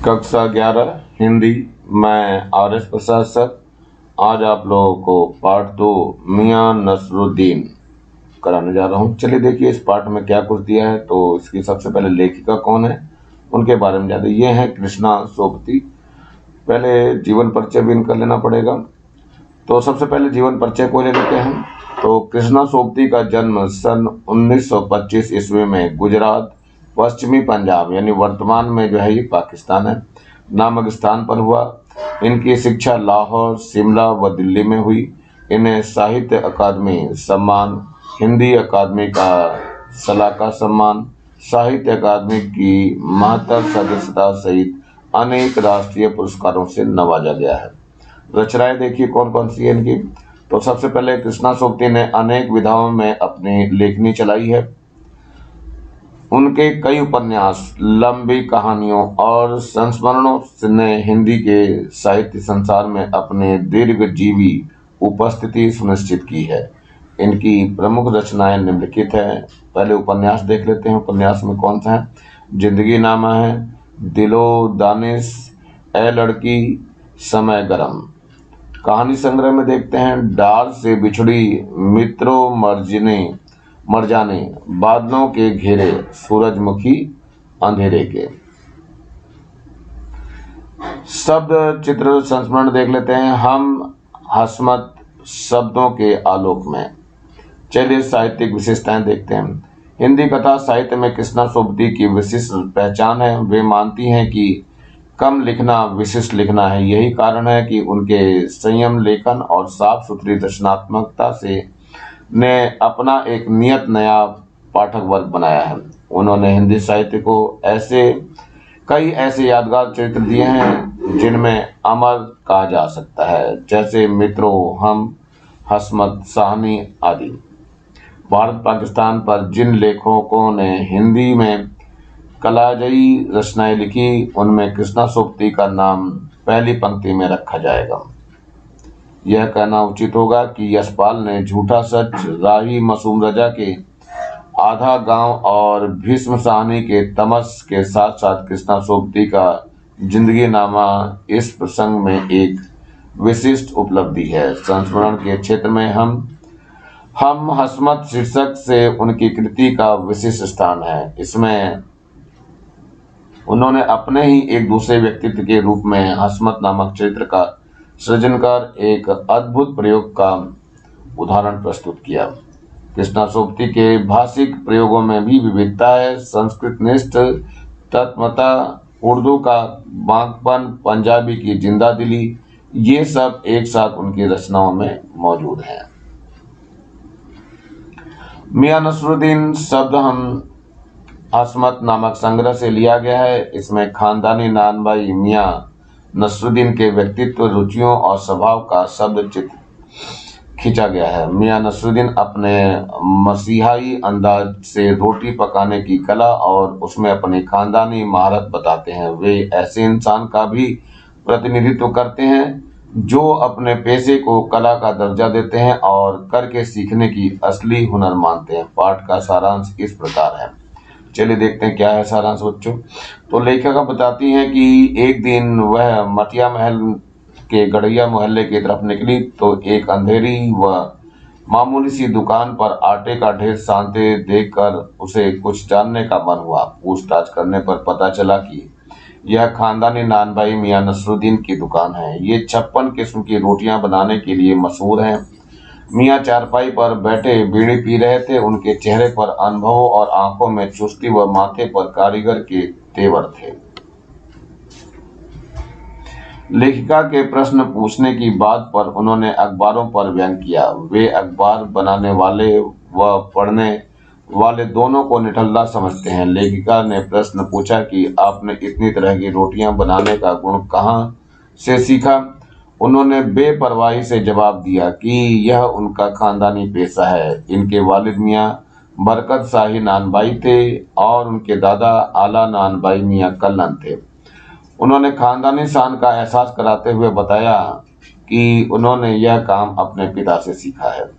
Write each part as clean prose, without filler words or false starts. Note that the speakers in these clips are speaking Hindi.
कक्षा 11 हिंदी। मैं आर.एस. प्रसाद सर। आज आप लोगों को पाठ 2 मियां नसरुद्दीन कराने जा रहा हूँ। चलिए देखिए इस पाठ में क्या कुछ दिया है। तो इसकी सबसे पहले लेखिका कौन है उनके बारे में जानते हैं। ये है कृष्णा सोबती। पहले जीवन परिचय भी इनका लेना पड़ेगा, तो सबसे पहले जीवन परिचय को ले लेते हैं। तो कृष्णा सोबती का जन्म सन 1925 ईस्वी में गुजरात पश्चिमी पंजाब यानी वर्तमान में जो है ये पाकिस्तान है नामक स्थान पर हुआ। इनकी शिक्षा लाहौर, शिमला व दिल्ली में हुई। इन्हें साहित्य अकादमी सम्मान, हिंदी अकादमी का सलाका सम्मान, साहित्य अकादमी की महत्तर सदस्यता सहित अनेक राष्ट्रीय पुरस्कारों से नवाजा गया है। रचनाएं देखिए कौन कौन सी है इनकी। तो सबसे पहले कृष्णा सोबती ने अनेक विधाओं में अपनी लेखनी चलाई है। उनके कई उपन्यास, लंबी कहानियों और संस्मरणों ने हिंदी के साहित्य संसार में अपने दीर्घजीवी उपस्थिति सुनिश्चित की है। इनकी प्रमुख रचनाएं निम्नलिखित हैं। पहले उपन्यास देख लेते हैं। उपन्यास में कौन सा है? जिंदगी नामा है, दिलो दानिश, ए लड़की, समय गरम। कहानी संग्रह में देखते हैं डार से बिछड़ी मित्रों मर जाने, बादलों के घेरे, सूरजमुखी अंधेरे के। शब्द चित्र संस्मरण देख लेते हैं। हम हसमत शब्दों के आलोक में। चलिए साहित्यिक विशेषताएं देखते हैं। हिंदी कथा साहित्य में कृष्णा सोबती की विशिष्ट पहचान है। वे मानती हैं कि कम लिखना विशिष्ट लिखना है। यही कारण है कि उनके संयम लेखन और साफ सुथरी रचनात्मकता से ने अपना एक नियत नया पाठक वर्ग बनाया है। उन्होंने हिंदी साहित्य को कई ऐसे यादगार चरित्र दिए हैं जिनमें अमर कहा जा सकता है, जैसे मित्रों, हम, हसमत, साहनी आदि। भारत पाकिस्तान पर जिन लेखकों ने हिंदी में कलाजयी रचनाएं लिखी, उनमें कृष्णा सोबती का नाम पहली पंक्ति में रखा जाएगा। यह कहना उचित होगा कि यशपाल ने झूठा सच, राही मासूम रजा के आधा गांव और भीष्म साहनी के तमस के साथ साथ कृष्णा सोबती का जिंदगी नामा इस प्रसंग में एक विशिष्ट उपलब्धि है। संस्मरण के क्षेत्र में हम हसमत शीर्षक से उनकी कृति का विशिष्ट स्थान है। इसमें उन्होंने अपने ही एक दूसरे व्यक्तित्व के रूप में हसमत नामक चरित्र का सृजन कर एक अद्भुत प्रयोग का उदाहरण प्रस्तुत किया। कृष्णा सोबती के भाषिक प्रयोगों में भी विविधता है। संस्कृतनिष्ठ तत्मता, उर्दू का बांकपन, पंजाबी की जिंदा दिली, ये सब एक साथ उनकी रचनाओं में मौजूद हैं। मियां नसरुद्दीन शब्द हम हसमत नामक संग्रह से लिया गया है। इसमें खानदानी नानबाई मियां नसरुद्दीन के व्यक्तित्व, रुचियों और स्वभाव का शब्द चित्र खींचा गया है। मियां नसरुद्दीन अपने मसीहाई अंदाज से रोटी पकाने की कला और उसमें अपनी खानदानी महारत बताते हैं। वे ऐसे इंसान का भी प्रतिनिधित्व करते हैं जो अपने पेशे को कला का दर्जा देते हैं और करके सीखने की असली हुनर मानते हैं। पाठ का सारांश इस प्रकार है। चलिए देखते हैं क्या है सारांश बच्चों। तो लेखिका बताती हैं कि एक दिन वह मटिया महल के गढ़िया मोहल्ले की तरफ निकली तो एक अंधेरी व मामूली सी दुकान पर आटे का ढेर सानते देखकर उसे कुछ जानने का मन हुआ। पूछताछ करने पर पता चला कि यह खानदानी नानबाई मियां नसरुद्दीन की दुकान है। ये 56 किस्म की रोटियां बनाने के लिए मशहूर है। मियां चारपाई पर बैठे बीड़ी पी रहे थे। उनके चेहरे पर अनुभव और आंखों में चुस्ती व माथे पर कारीगर के तेवर थे। लेखिका के प्रश्न पूछने की बात पर उन्होंने अखबारों पर व्यंग किया। वे अखबार बनाने वाले व पढ़ने वाले दोनों को निठल्ला समझते हैं। लेखिका ने प्रश्न पूछा कि आपने इतनी तरह की रोटियां बनाने का गुण कहाँ से सीखा? उन्होंने बेपरवाही से जवाब दिया कि यह उनका खानदानी पेशा है। इनके वालिद मियां बरकत शाही नानबाई थे और उनके दादा आला नानबाई मियां कल्लन थे। उन्होंने खानदानी शान का एहसास कराते हुए बताया कि उन्होंने यह काम अपने पिता से सीखा है।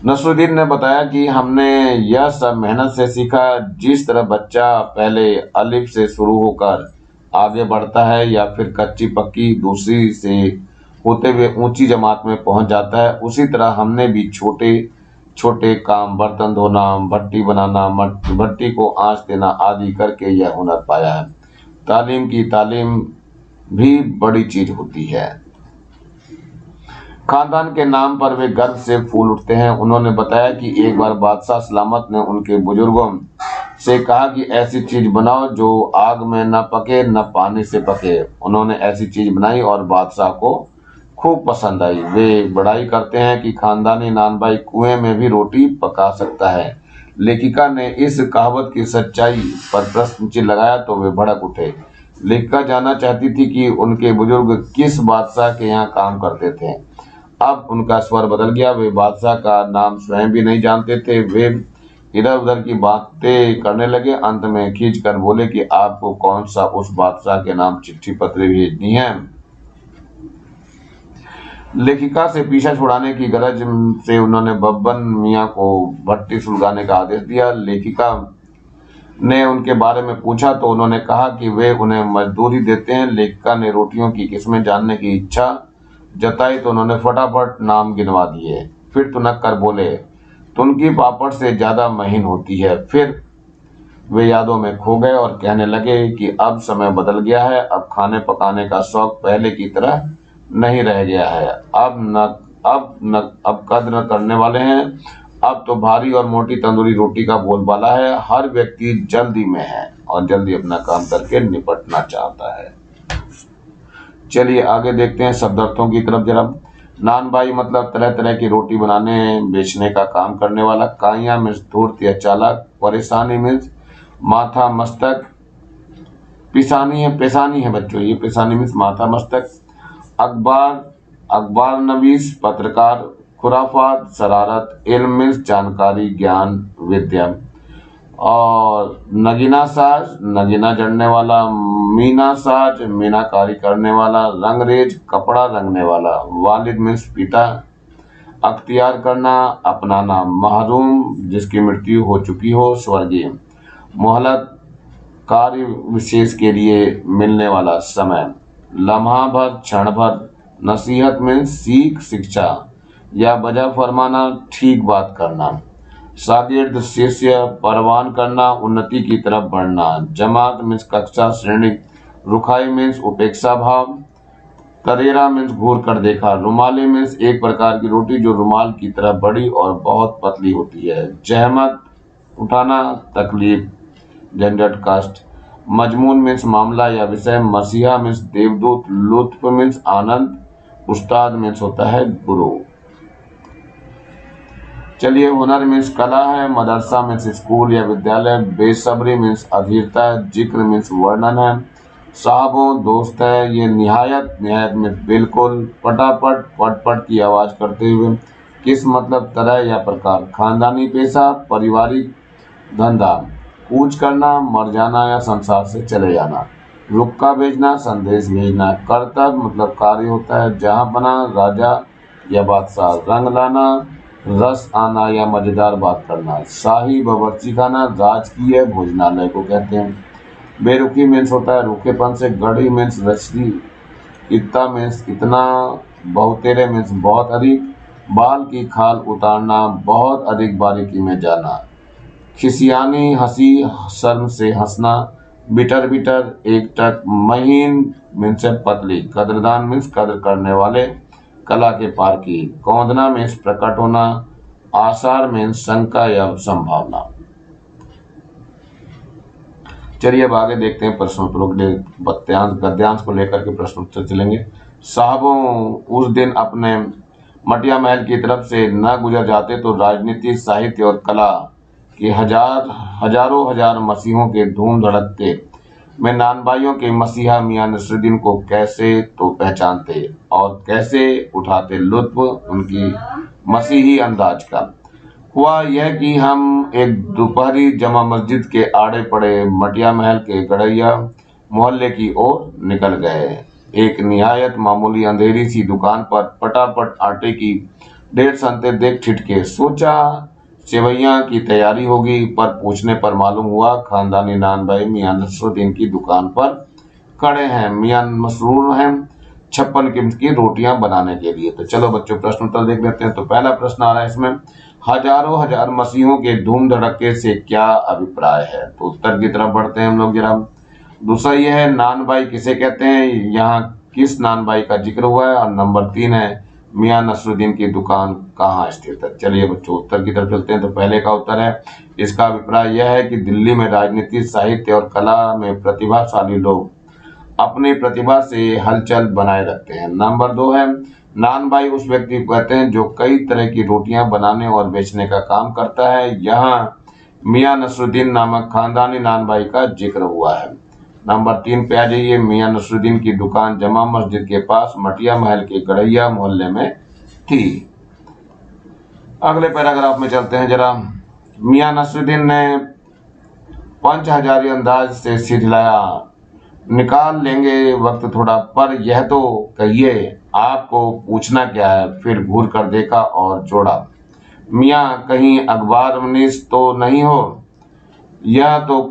नसरुद्दीन ने बताया कि हमने यह सब मेहनत से सीखा। जिस तरह बच्चा पहले अलिफ से शुरू होकर आगे बढ़ता है या फिर कच्ची पक्की दूसरी से होते हुए ऊंची जमात में पहुंच जाता है, उसी तरह हमने भी छोटे छोटे काम, बर्तन धोना, भट्टी बनाना, भट्टी को आंच देना आदि करके यह हुनर पाया है। तालीम भी बड़ी चीज होती है। खानदान के नाम पर वे गर्व से फूल उठते हैं। उन्होंने बताया कि एक बार बादशाह सलामत ने उनके बुजुर्गों से कहा कि ऐसी चीज बनाओ जो आग में न पके न पानी से पके। उन्होंने ऐसी चीज बनाई और बादशाह को खूब पसंद आई। वे बड़ाई करते हैं कि खानदानी नानभाई कुएं में भी रोटी पका सकता है। लेखिका ने इस कहावत की सच्चाई पर प्रश्न चिन्ह लगाया तो वे भड़क उठे। लेखिका जानना चाहती थी कि उनके बुजुर्ग किस बादशाह के यहाँ काम करते थे। अब उनका स्वर बदल गया। वे बादशाह का नाम स्वयं भी नहीं जानते थे। वे इधर उधर की बातें करने लगे। अंत में खींच कर बोले कि आपको कौन सा उस बादशाह के नाम चिट्ठी पत्र भेजनी है। लेखिका से पीछा छुड़ाने की गरज से उन्होंने बब्बन मियाँ को भट्टी सुलगाने का आदेश दिया। लेखिका ने उनके बारे में पूछा तो उन्होंने कहा कि वे उन्हें मजदूरी देते हैं। लेखिका ने रोटियों की किस्में जानने की इच्छा जताई तो उन्होंने फटाफट नाम गिनवा दिए। फिर तुनक कर बोले, तुनकी पापड़ से ज्यादा महीन होती है। फिर वे यादों में खो गए और कहने लगे कि अब समय बदल गया है। अब खाने पकाने का शौक पहले की तरह नहीं रह गया है। अब कद्र करने वाले हैं। अब तो भारी और मोटी तंदूरी रोटी का बोलबाला है। हर व्यक्ति जल्दी में है और जल्दी अपना काम करके निपटना चाहता है। चलिए आगे देखते हैं शब्दार्थों की तरफ जरा। नानबाई मतलब तरह तरह की रोटी बनाने बेचने का काम करने वाला। काइया मीन्स धूर्त या चालाक। परेशानी मीन्स माथा मस्तक। पेशानी है बच्चों, ये पेशानी मीन्स माथा मस्तक। अखबार नवीस पत्रकार। खुराफात शरारत। इल्म मीन्स जानकारी ज्ञान विद्या। और नगीना साज नगीना जड़ने वाला। मीना साज मीनाकारी करने वाला। रंगरेज कपड़ा रंगने वाला। वालिद मीन्स पिता। अख्तियार करना अपनाना। महरूम जिसकी मृत्यु हो चुकी हो, स्वर्गीय। मोहलत कार्य विशेष के लिए मिलने वाला समय। लम्हा भर क्षण भर। नसीहत में सीख शिक्षा या वजह फरमाना, ठीक बात करना। शागिर्द शिष्य परवान करना, उन्नति की तरफ बढ़ना। जमात मीन्स कक्षा श्रेणी। रुखाई मीन्स उपेक्षा भाव। तरेरा मीन्स घूर कर देखा। रुमाली मीन्स एक प्रकार की रोटी जो रुमाल की तरह बड़ी और बहुत पतली होती है। जहमत उठाना, तकलीफ, झंझट, कष्ट। मजमून मीन्स मामला या विषय। मसीहा मीन्स देवदूत। लुत्फ मीन्स आनंद। उस्ताद मीन्स होता है गुरु। चलिए हुनर मीन्स कला है। मदरसा मीन्स स्कूल या विद्यालय। बेसब्री मीन्स अधीरता। जिक्र मीन्स वर्णन है। साहबों दोस्त है। ये निहायत मीन्स बिल्कुल। पटापट पटपट की आवाज करते हुए। किस मतलब तरह या प्रकार। खानदानी पेशा पारिवारिक धंधा। कूच करना मर जाना या संसार से चले जाना। रुक्का भेजना संदेश भेजना। कर्तव्य मतलब कार्य होता है। जहाँ बना राजा या बादशाह। रंग लाना रस आना या मजेदार बात करना। शाही बावर्ची खाना राजकीय भोजनालय को कहते हैं। बेरुखी मीन्स होता है रूखेपन से। गढ़ी मीन्स रचती। इतना मीन्स इतना। बहुतेरे मीन्स बहुत अधिक। बाल की खाल उतारना बहुत अधिक बारीकी में जाना। खिसियानी हंसी शर्म से हंसना। बिटर एकटक। महीन मीन्स पतली। कद्रदान मीन्स कद्र करने वाले, कला के पार की। कौंधना मीन्स प्रकट होना। आसार मीन्स शंका या संभावना। चलिए अब आगे देखते हैं प्रश्नोत्तरों के लिए गद्यांश को लेकर के प्रश्न उत्तर चलेंगे। साहबों उस दिन अपने मटिया महल की तरफ से न गुजर जाते तो राजनीति साहित्य और कला के हजारों हजार मसीहों के धूम धड़कते में नानबाइयों के मसीहा मियां नसरुद्दीन को कैसे तो पहचानते और कैसे उठाते लुत्फ उनकी मसीही अंदाज का। हुआ यह कि हम एक दोपहरी जमा मस्जिद के आड़े पड़े मटिया महल के गड़ैया मोहल्ले की ओर निकल गए। एक निहायत मामूली अंधेरी सी दुकान पर पटापट आटे की डेढ़ संते देख ठिठके, सोचा सेवैया की तैयारी होगी, पर पूछने पर मालूम हुआ खानदानी नान भाई मियां नसरुद्दीन की दुकान पर खड़े हैं। मियां मसरूर हैं 56 कीमत की रोटियां बनाने के लिए। तो चलो बच्चों प्रश्न उत्तर देख लेते हैं। तो पहला प्रश्न आ रहा है इसमें, हजारों हजार मसीहों के धूम धड़के से क्या अभिप्राय है। तो उत्तर की तरफ बढ़ते हैं हम लोग जरा। दूसरा यह है, नान भाई किसे कहते हैं, यहाँ किस नान भाई का जिक्र हुआ है। और नंबर 3 है, मियां नसरुद्दीन की दुकान कहाँ स्थित है। चलिए बच्चों उत्तर की तरफ चलते हैं। तो पहले का उत्तर है, इसका अभिप्राय यह है कि दिल्ली में राजनीति, साहित्य और कला में प्रतिभाशाली लोग अपनी प्रतिभा से हलचल बनाए रखते हैं। नंबर 2 है, नान भाई उस व्यक्ति को कहते हैं जो कई तरह की रोटियां बनाने और बेचने का काम करता है। यहाँ मियां नसरुद्दीन नामक खानदानी नान भाई का जिक्र हुआ है। नंबर 3 पे आ जाइए, मियां नसरुद्दीन की दुकान जमा मस्जिद के पास मटिया महल के गढ़ैया मोहल्ले में थी। अगले पैराग्राफ में चलते हैं जरा। मियां नसरुद्दीन ने पंच हजारी अंदाज से सिखलाया, निकाल लेंगे वक्त थोड़ा, पर यह तो कहिए आपको पूछना क्या है। फिर घूर कर देखा और जोड़ा, मियां कहीं अखबार तो नहीं हो, यह तो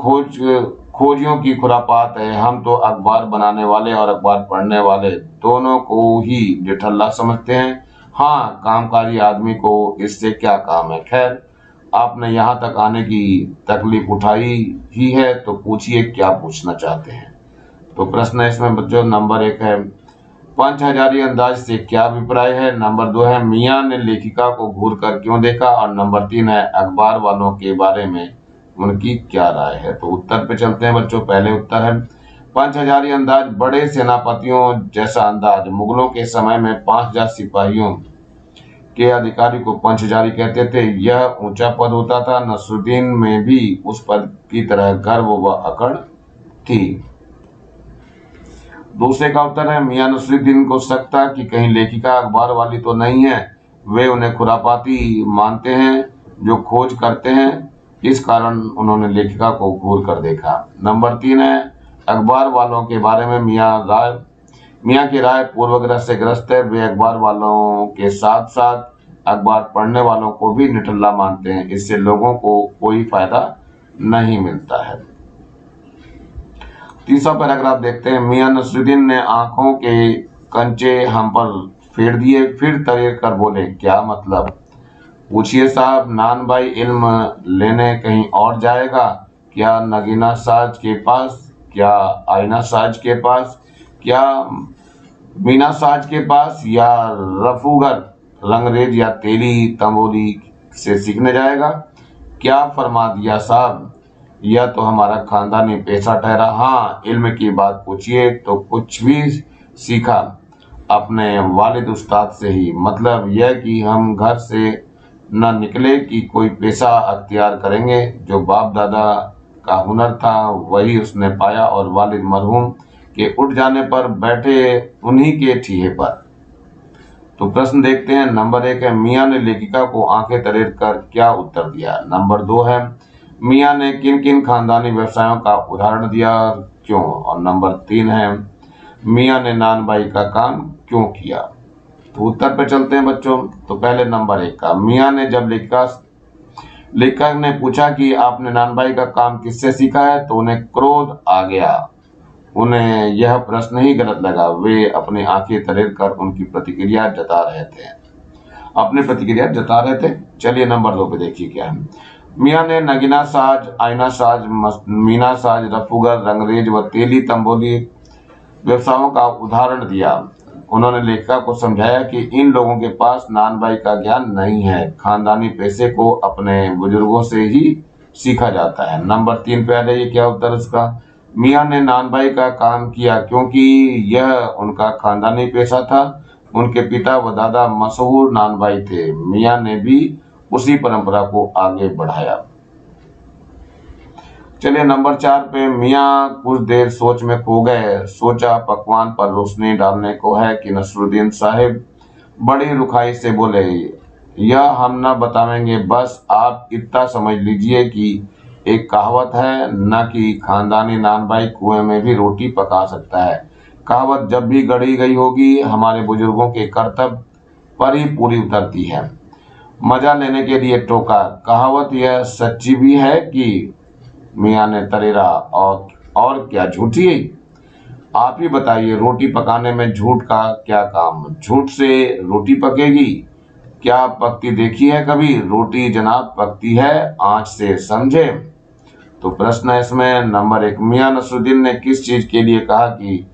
खोजियों की खुरापात है। हम तो अखबार बनाने वाले और अखबार पढ़ने वाले दोनों को ही डिठल्ला समझते हैं। हाँ, कामकाजी आदमी को इससे क्या काम है। खैर, आपने यहाँ तक आने की तकलीफ उठाई ही है, तो पूछिए क्या पूछना चाहते हैं। तो प्रश्न है इसमें बच्चों, नंबर 1 है, पंच हजारी अंदाज से क्या अभिप्राय है। नंबर 2 है, मियां ने लेखिका को घूर कर क्यों देखा। और नंबर 3 है, अखबार वालों के बारे में उनकी क्या राय है। तो उत्तर पे चलते हैं बच्चों। पहले उत्तर है, पंच हजारी अंदाज बड़े सेनापतियों जैसा अंदाज। मुगलों के समय में 5000 सिपाहियों के अधिकारी को पंच हजारी कहते थे। यह ऊंचा पद होता था। नसरुद्दीन में भी उस पद की तरह गर्व व अकड़ थी। दूसरे का उत्तर है, मियां नसरुद्दीन को शक था कि कहीं लेखिका अखबार वाली तो नहीं है। वे उन्हें खुरापाती मानते हैं जो खोज करते हैं। इस कारण उन्होंने लेखिका को घूर कर देखा। नंबर 3 है, अखबार वालों के बारे में मियां की राय पूर्वग्रह से ग्रस्त है। वे अखबार वालों के साथ साथ अखबार पढ़ने वालों को भी निठल्ला मानते हैं। इससे लोगों को कोई फायदा नहीं मिलता है। तीसरा पैराग्राफ देखते हैं। मियां नसरुद्दीन ने आंखों के कंचे हम पर फेर दिए, फिर तरीर कर बोले, क्या मतलब। पूछिए साहब, नान भाई इल्म लेने कहीं और जाएगा क्या, नगीना साज के पास, क्या आईना साज के पास, क्या मीना साज के पास, या रफूगर रंगरेज या तेली तंबोली से सीखने जाएगा। क्या फरमा दिया साहब, यह तो हमारा खानदानी पेशा ठहरा। हाँ, इल्म की बात पूछिए तो कुछ भी सीखा अपने वालिद उस्ताद से ही। मतलब यह कि हम घर से न निकले कि कोई पेशा अख्तियार करेंगे। जो बाप दादा का हुनर था वही उसने पाया, और वालिद मरहूम के उठ जाने पर बैठे उन्हीं के ठीहे पर। तो प्रश्न देखते हैं। नंबर 1 है, मियां ने लेखिका को आंखें तरेर कर क्या उत्तर दिया। नंबर 2 है, मियां ने किन किन खानदानी व्यवसायों का उदाहरण दिया, क्यों। और नंबर 3 है, मियां ने नान भाई का काम क्यों किया। तो उत्तर पे चलते हैं बच्चों। तो पहले नंबर 1 का, मियां ने जब लेखक ने पूछा कि आपने नान भाई का काम किससे सीखा है, तो उन्हें क्रोध आ गया। उन्हें यह प्रश्न ही गलत लगा। वे अपनी आंखें तरेर कर उनकी प्रतिक्रिया जता रहे थे। चलिए नंबर 2 पे देखिए क्या है। मियां ने नगीना साज, आईना साज, मीना साज, रफूगर, रंगरेज व तेली तंबोली व्यवसायों का उदाहरण दिया। उन्होंने लेखिका को समझाया कि इन लोगों के पास नान भाई का ज्ञान नहीं है। खानदानी पेशे को अपने बुजुर्गों से ही सीखा जाता है। नंबर 3 पे आ जाइए क्या उत्तर उसका। मियां ने नान भाई का काम किया क्योंकि यह उनका खानदानी पेशा था। उनके पिता व दादा मशहूर नान भाई थे। मियां ने भी उसी परंपरा को आगे बढ़ाया। चलिए नंबर 4 पे, मियां कुछ देर सोच में खो गए। सोचा पकवान पर रोशनी डालने को है कि नसरुद्दीन साहिब बड़ी रुखाई से बोले, यह हम न बतावेंगे, बस आप इतना समझ लीजिए कि एक कहावत है न कि खानदानी नान भाई कुएं में भी रोटी पका सकता है। कहावत जब भी गढ़ी गई होगी हमारे बुजुर्गों के करतब पर ही पूरी उतरती है। मजा लेने के लिए टोका। कहावत यह सच्ची भी है कि मियाँ ने तरेरा और क्या झूठी है। आप ही बताइए, रोटी पकाने में झूठ का क्या काम? झूठ से रोटी पकेगी? क्या पकती देखी है कभी? रोटी जनाब पकती है आंच से, समझे। तो प्रश्न है इसमें नंबर 1, मियाँ नसरुद्दीन ने किस चीज के लिए कहा कि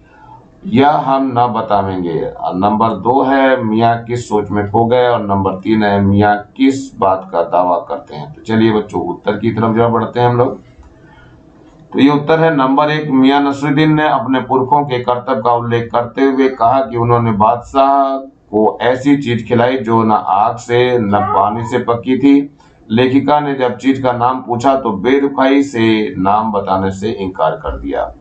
यह हम न बतावेंगे। और नंबर 2 है मियाँ किस सोच में खो गए। और नंबर 3 है मियाँ किस बात का दावा करते हैं। तो चलिए बच्चों, उत्तर की तरफ जरा बढ़ते हैं हम लोग। तो ये उत्तर है नंबर 1, मियाँ नसरुद्दीन ने अपने पुरखों के कर्तव्य का उल्लेख करते हुए कहा कि उन्होंने बादशाह को ऐसी चीज खिलाई जो न आग से न पानी से पकी थी। लेखिका ने जब चीज का नाम पूछा तो बेरुखाई से नाम बताने से इनकार कर दिया।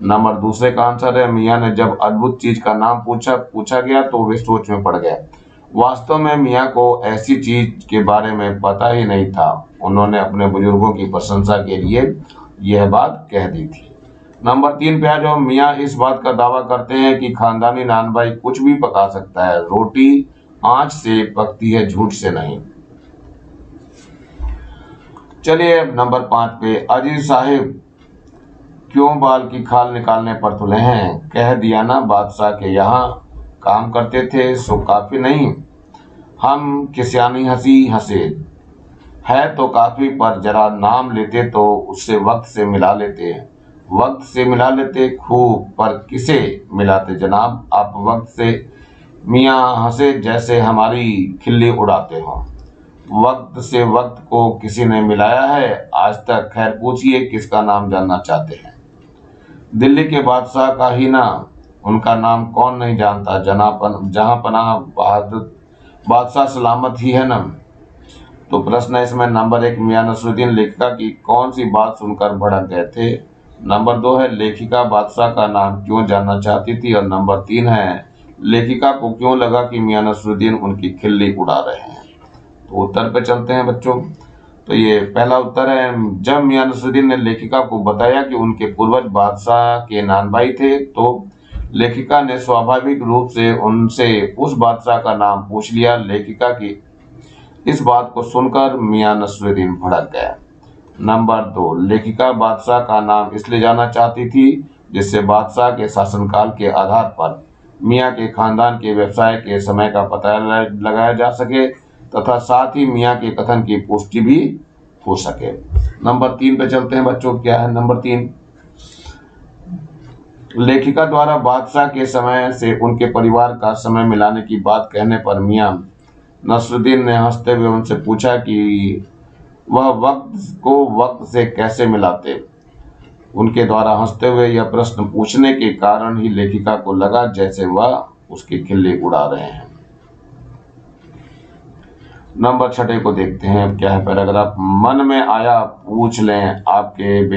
नंबर दूसरे का आंसर है मियाँ ने जब अद्भुत चीज का नाम पूछा गया तो वे सोच में पड़ गए। वास्तव में मियाँ को ऐसी चीज के बारे में पता ही नहीं था। उन्होंने अपने बुजुर्गों की प्रशंसा के लिए यह बात कह दी थी। नंबर 3 पे आ जाओ। मियाँ इस बात का दावा करते हैं कि खानदानी नान भाई कुछ भी पका सकता है, रोटी आंच से पकती है, झूठ से नहीं। चलिए नंबर 5 पे, अजीज साहिब क्यों बाल की खाल निकालने पर तुले हैं? कह दिया ना बादशाह के यहाँ काम करते थे सो काफी नहीं। हम किसियानी हंसी हंसे, है तो काफी पर जरा नाम लेते तो उससे वक्त से मिला लेते। वक्त से मिला लेते खूब, पर किसे मिलाते जनाब? आप वक्त से। मियाँ हंसे जैसे हमारी खिल्ली उड़ाते हो। वक्त से वक्त को किसी ने मिलाया है आज तक? खैर पूछिए किसका नाम जानना चाहते हैं। दिल्ली के बादशाह का ही ना, उनका नाम कौन नहीं जानता। जहां पनाह बहादुर बादशाह सलामत ही है ना। तो प्रश्न है इसमें नंबर 1, मियाँ नसरुद्दीन लेखिका की कौन सी बात सुनकर भड़क गए थे। नंबर 2 है लेखिका बादशाह का नाम क्यों जानना चाहती थी। और नंबर 3 है लेखिका को क्यों लगा कि मियाँ नसरुद्दीन उनकी खिल्ली उड़ा रहे हैं। तो उत्तर पे चलते हैं बच्चों। तो ये पहला उत्तर है, जब मियाँ नसरुद्दीन ने लेखिका को बताया कि उनके पूर्वज बादशाह के नानभाई थे तो लेखिका ने स्वाभाविक रूप से उनसे उस बादशाह का नाम पूछ लिया। लेखिका की इस बात को सुनकर मियाँ नसरुद्दीन भड़क गया। नंबर 2, लेखिका बादशाह का नाम इसलिए जानना चाहती थी जिससे बादशाह के शासनकाल के आधार पर मियाँ के खानदान के व्यवसाय के समय का पता लगाया जा सके तथा साथ ही मियाँ के कथन की पुष्टि भी हो सके। नंबर 3 पे चलते हैं बच्चों। क्या है नंबर 3? लेखिका द्वारा बादशाह के समय से उनके परिवार का समय मिलाने की बात कहने पर मियाँ नसरुद्दीन ने हंसते हुए उनसे पूछा कि वह वक्त को वक्त से कैसे मिलाते। उनके द्वारा हंसते हुए यह प्रश्न पूछने के कारण ही लेखिका को लगा जैसे वह उसकी खिल्ली उड़ा रहे हैं। नंबर 6 को देखते हैं। क्या है पैराग्राफ? मन में आया पूछ लें, आपके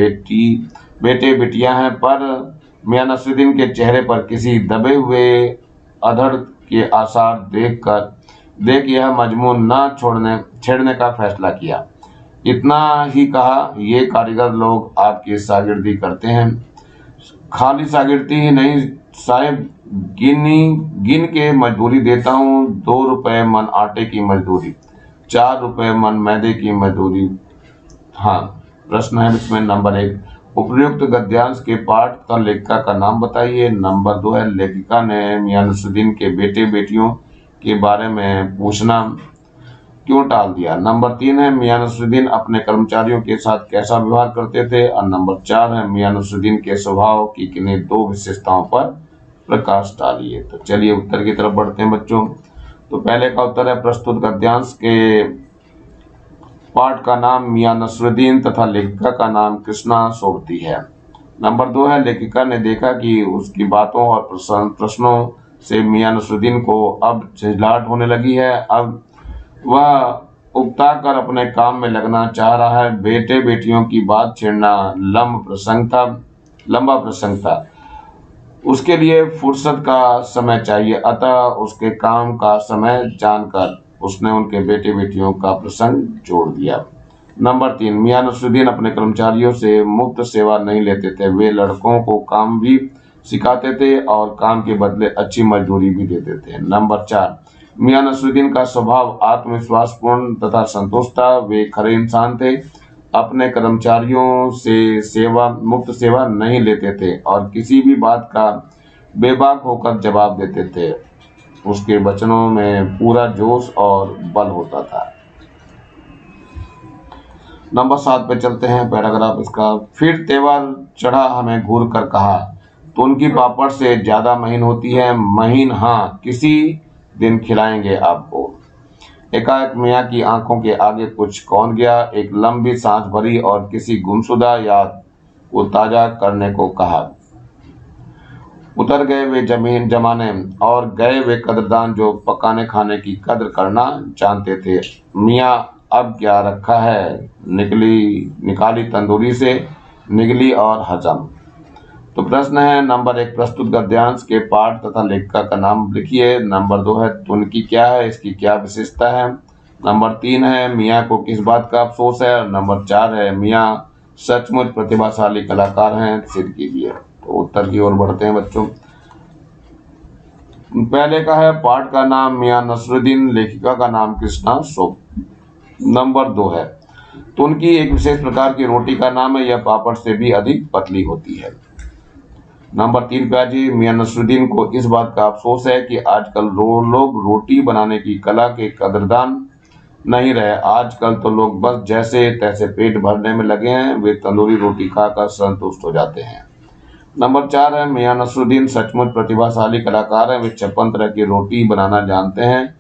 बेटे बेटियां हैं। पर मियाँ नसरुद्दीन के चेहरे पर किसी दबे हुए अधड़ के आसार देख यह मजमून न छेड़ने का फैसला किया। इतना ही कहा, ये कारीगर लोग आपकी शागिर्दी करते हैं। खाली शागिर्दी ही नहीं साहब, गिन के मजदूरी देता हूँ। 2 रुपए मन आटे की मजदूरी, 4 रुपए मन मैदे की मजदूरी। हाँ, प्रश्न है इसमें नंबर 1, उपयुक्त गद्यांश के पाठ का लेखिका का नाम बताइए। नंबर 2 है लेखिका ने मियाँ नसरुद्दीन के बेटे बेटियों के बारे में पूछना क्यों टाल दिया। नंबर 3 है मियाँ नसरुद्दीन अपने कर्मचारियों के साथ कैसा व्यवहार करते थे। और नंबर 4 है मियाँ नसरुद्दीन के स्वभाव की किन्हीं 2 विशेषताओं पर प्रकाश डालिए। तो चलिए उत्तर की तरफ बढ़ते हैं बच्चों। तो पहले का उत्तर है प्रस्तुत गद्यांश के पाठ का नाम मियाँ नसरुद्दीन तथा लेखिका का नाम कृष्णा सोबती है। नंबर 2 है लेखिका ने देखा कि उसकी बातों और प्रश्नों से मियाँ नसरुद्दीन को अब झिझलाहट होने लगी है। अब वह उकता कर अपने काम में लगना चाह रहा है। बेटे बेटियों की बात छेड़ना लंबा प्रसंग था। उसके लिए फुर्सत का समय चाहिए, अतः उसके काम का समय जानकर उसने उनके बेटे बेटियों का प्रसंग जोड़ दिया। नंबर 3, मियाँ नसरुद्दीन अपने कर्मचारियों से मुफ्त सेवा नहीं लेते थे। वे लड़कों को काम भी सिखाते थे और काम के बदले अच्छी मजदूरी भी देते थे। नंबर 4, मियां नसरुद्दीन का स्वभाव आत्मविश्वासपूर्ण तथा संतुष्ट था। वे खरे इंसान थे, अपने कर्मचारियों से मुफ्त सेवा नहीं लेते थे और किसी भी बात का बेबाक होकर जवाब देते थे। उसके वचनों में पूरा जोश और बल होता था। नंबर 7 पे चलते हैं, पैराग्राफ इसका। फिर तेवर चढ़ा, हमें घूर कर कहा, तो उनकी पापड़ से ज्यादा महीन होती है। महीन? हाँ, किसी दिन खिलाएंगे आपको। एकाएक मियाँ की आंखों के आगे कुछ कौन गया। एक लंबी सांस भरी और किसी गुमशुदा याद को ताजा करने को कहा। उतर गए वे जमीन जमाने और गए वे कदरदान जो पकाने खाने की कद्र करना जानते थे। मियाँ अब क्या रखा है, निकाली तंदूरी से, निगली और हजम। तो प्रश्न है नंबर 1, प्रस्तुत गद्यांश के पाठ तथा लेखक का नाम लिखिए। नंबर 2 है तुनकी क्या है, इसकी क्या विशेषता है। नंबर 3 है मियाँ को किस बात का अफसोस है। और नंबर 4 है मियाँ सचमुच प्रतिभाशाली कलाकार हैं, सिद्ध कीजिए। तो उत्तर की ओर बढ़ते हैं बच्चों। पहले का है पाठ का नाम मियाँ नसरुद्दीन, लेखिका का नाम कृष्णा शोभ। नंबर 2 है तुनकी एक विशेष प्रकार की रोटी का नाम है, यह पापड़ से भी अधिक पतली होती है। नंबर 3 पे जी, मियाँ नसरुद्दीन को इस बात का अफसोस है कि आजकल लोग रोटी बनाने की कला के कदरदान नहीं रहे। आजकल तो लोग बस जैसे तैसे पेट भरने में लगे हैं, वे तंदूरी रोटी खाकर संतुष्ट हो जाते हैं। नंबर 4 है मियाँ नसरुद्दीन सचमुच प्रतिभाशाली कलाकार हैं, वे 56 तरह की रोटी बनाना जानते हैं।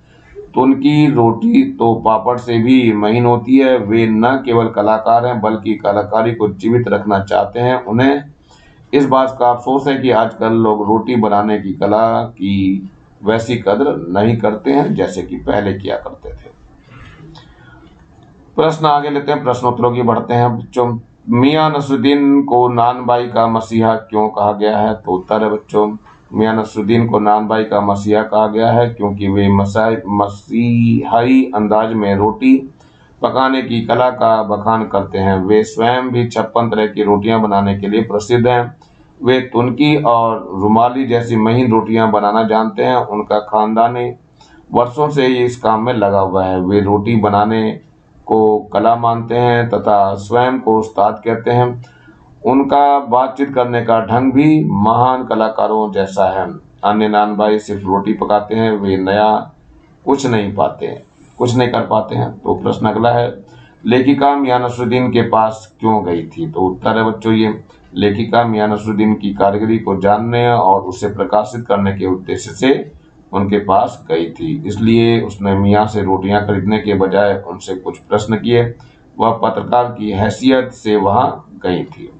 तो उनकी रोटी तो पापड़ से भी महीन होती है। वे न केवल कलाकार हैं बल्कि कलाकारी को जीवित रखना चाहते हैं। उन्हें इस बात का अफसोस है कि आजकल लोग रोटी बनाने की कला की वैसी कद्र नहीं करते हैं जैसे कि पहले किया करते थे। प्रश्न आगे लेते हैं, प्रश्नोत्तरों की बढ़ते हैं बच्चों। मियाँ नसरुद्दीन को नानबाई का मसीहा क्यों कहा गया है। तो उत्तर है बच्चों, मियाँ नसरुद्दीन को नानबाई का मसीहा कहा गया है क्योंकि वे मसीहाई अंदाज में रोटी पकाने की कला का बखान करते हैं। वे स्वयं भी 56 तरह की रोटियां बनाने के लिए प्रसिद्ध हैं। वे तुनकी और रुमाली जैसी महीन रोटियां बनाना जानते हैं। उनका खानदानी वर्षों से ही इस काम में लगा हुआ है। वे रोटी बनाने को कला मानते हैं तथा स्वयं को उस्ताद कहते हैं। उनका बातचीत करने का ढंग भी महान कलाकारों जैसा है। अन्य नानबाई सिर्फ रोटी पकाते हैं, वे नया कुछ नहीं कर पाते हैं। तो प्रश्न अगला है, लेखिका मियाँ नसरुद्दीन के पास क्यों गई थी। तो उत्तर है बच्चों, ये लेखिका मियाँ नसरुद्दीन की कारीगरी को जानने और उसे प्रकाशित करने के उद्देश्य से उनके पास गई थी। इसलिए उसने मियाँ से रोटियां खरीदने के बजाय उनसे कुछ प्रश्न किए। वह पत्रकार की हैसियत से वहां गई थी।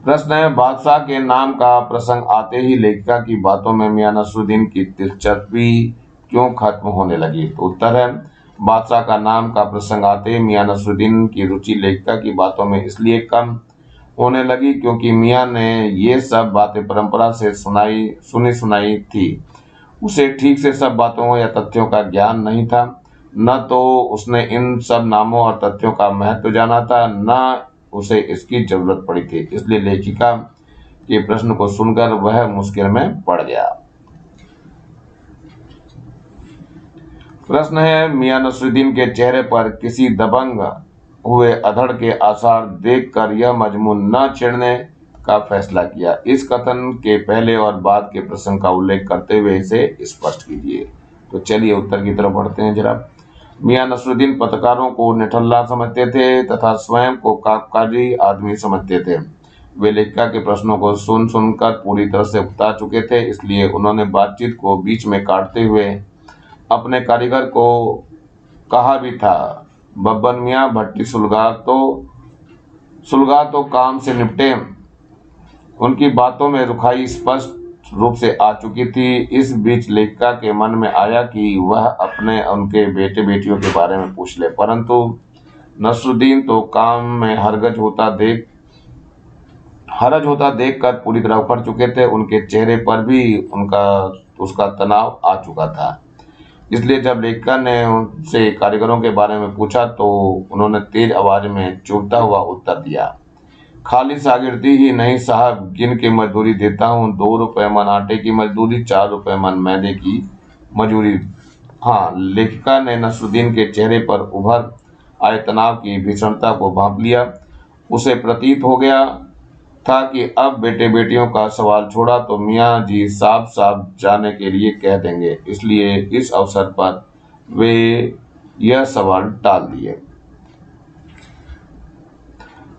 प्रश्न है, बादशाह के नाम का प्रसंग आते ही लेखिका की बातों में मियाँ नसरुद्दीन की दिलचस्पी क्यों खत्म होने लगी। तो उत्तर है, बादशाह का नाम का प्रसंग आते ही मियाँ नसरुद्दीन की रुचि लेखिका की बातों में इसलिए कम होने लगी क्योंकि मियाँ ने ये सब बातें परंपरा से सुनाई थी। उसे ठीक से सब बातों या तथ्यों का ज्ञान नहीं था। न तो उसने इन सब नामों और तथ्यों का महत्व जाना था, न उसे इसकी जरूरत पड़ी थी। इसलिए लेखिका के प्रश्न को सुनकर वह मुश्किल में पड़ गया। प्रश्न है, मियाँ नसरुद्दीन के चेहरे पर किसी दबंग हुए अधड़ के आसार देखकर यह मजमून न छेड़ने का फैसला किया। इस कथन के पहले और बाद के प्रसंग का उल्लेख करते हुए इसे स्पष्ट कीजिए। तो चलिए उत्तर की तरफ बढ़ते हैं जरा। मियाँ नसरुद्दीन पत्रकारों को निठल्ला समझते थे तथा स्वयं को कामकाजी आदमी समझते थे। वे लेखिका के प्रश्नों को सुनकर पूरी तरह से उकता चुके थे। इसलिए उन्होंने बातचीत को बीच में काटते हुए अपने कारीगर को कहा भी था, बब्बन मियाँ भट्टी सुलगा तो काम से निपटे। उनकी बातों में रुखाई स्पष्ट रूप से आ चुकी थी। इस बीच लेखिका के मन में आया कि वह उनके बेटे बेटियों के बारे में पूछ ले, परंतु नसरुद्दीन तो काम में हरज होता देखकर पूरी तरह उखड़ चुके थे। उनके चेहरे पर भी उसका तनाव आ चुका था। इसलिए जब लेखिका ने उनसे कारीगरों के बारे में पूछा तो उन्होंने तेज आवाज में चुभता हुआ उत्तर दिया, खाली शागिर्दी ही नहीं साहब, गिन के मजदूरी देता हूँ। 2 रुपए मन आटे की मजदूरी, 4 रुपए मन मैदे की मजूरी। हाँ, लेखिका ने नसरुद्दीन के चेहरे पर उभर आए तनाव की भीषणता को भांप लिया। उसे प्रतीत हो गया था कि अब बेटे बेटियों का सवाल छोड़ा तो मियाँ जी साफ साफ जाने के लिए कह देंगे, इसलिए इस अवसर पर वे यह सवाल टाल दिए।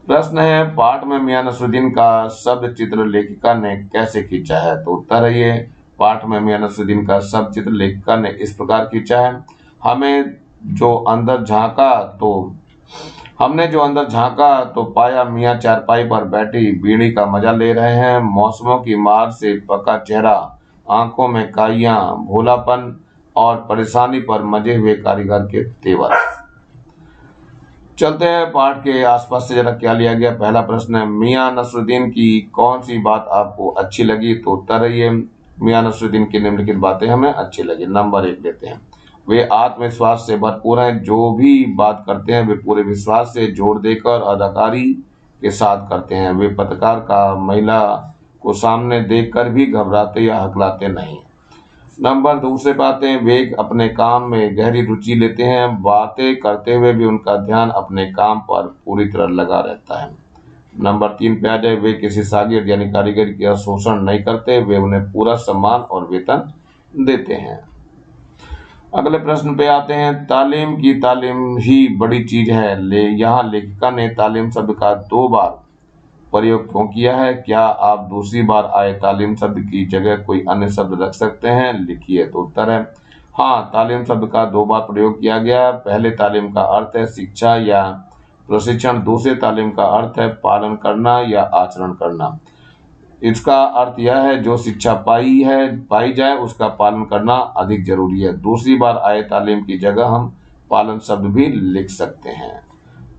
प्रश्न है, पाठ में मियाँ नसरुद्दीन का शब्द चित्र लेखिका ने कैसे खींचा है? तो उत्तर है ये, पाठ में मियाँ नसरुद्दीन का शब्द चित्र लेखिका ने इस प्रकार खींचा है। हमने जो अंदर झांका तो पाया मियाँ चारपाई पर बैठी बीड़ी का मजा ले रहे हैं। मौसमों की मार से पका चेहरा, आंखों में काइयां, भोलापन और परेशानी पर मजे हुए कारीगर के तेवर। चलते हैं पाठ के आसपास से जरा क्या लिया गया। पहला प्रश्न है, मियाँ नसरुद्दीन की कौन सी बात आपको अच्छी लगी? तो उत्तर है ये, मियाँ नसरुद्दीन की निम्नलिखित बातें हमें अच्छी लगी। नंबर 1 लेते हैं, वे आत्मविश्वास से भरपूर हैं। जो भी बात करते हैं वे पूरे विश्वास से जोर देकर अदाकारी के साथ करते हैं। वे पत्रकार का महिला को सामने देखकर भी घबराते या हकलाते नहीं। नंबर 2 से बातें, वे अपने काम में गहरी रुचि लेते हैं। बातें करते हुए भी उनका ध्यान अपने काम पर पूरी तरह लगा रहता है। नंबर 3 पे आ जाए, वे किसी शागिर्द यानी कारीगर का शोषण नहीं करते, वे उन्हें पूरा सम्मान और वेतन देते हैं। अगले प्रश्न पे आते हैं, तालीम की तालीम ही बड़ी चीज है। यहाँ लेखिका ने तालीम शब्द का 2 बार प्रयोग क्यों किया है? क्या आप दूसरी बार आए तालीम शब्द की जगह कोई अन्य शब्द रख सकते हैं? लिखिए। तो उत्तर है हाँ, तालीम शब्द का 2 बार प्रयोग किया गया। पहले तालीम का अर्थ है शिक्षा या प्रशिक्षण, दूसरे तालीम का अर्थ है पालन करना या आचरण करना। इसका अर्थ यह है, जो शिक्षा पाई जाए उसका पालन करना अधिक जरूरी है। दूसरी बार आए तालीम की जगह हम पालन शब्द भी लिख सकते हैं।